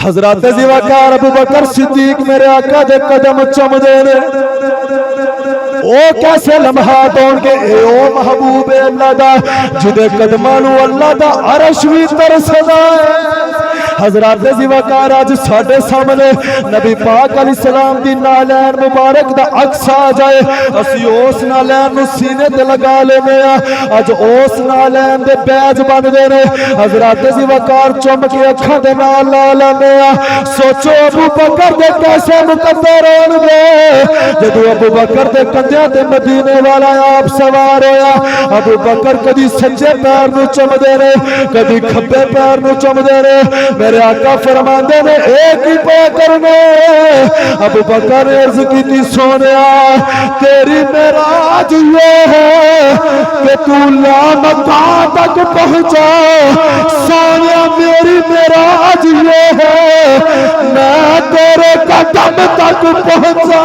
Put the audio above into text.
حضرات زیوکار ابو بکر صدیق میرے آقا دے قدم چم دے نے او کیسے لمحات ہون کے اے او محبوب اللہ دا جدے قدمانو اللہ دا عرش بھی ترسدا ہے حضرات زیوکار آج ساڑھے سامنے نبی پاک علیہ السلام دی نالین مبارک دا عکس آ جائے اسی اوس نالین نو سینے دے لگا لینے آج اوس نالین دے بیج بن دے نے حضرات زیوکار چم کے اکھا دے نال لینے سوچو ابو بکر دے کیسے مقدر ہون گے جدو ابو بکر دے کندیاں دے مدینے والا آپ سوار ہویا ابو بکر کدی سجے پیر نو چم دے رہے کدی کھبے پیر نو چم دے رہے میرے آقا فرماندے نے ایک ہی پہ کرنے ابو بکر نے عرض کی تھی سونیا تیری معراج یہ ہے کہ تو لامکان تک پہنچا سونیا میری معراج یہ ہے میں تیرے قدم تک پہنچا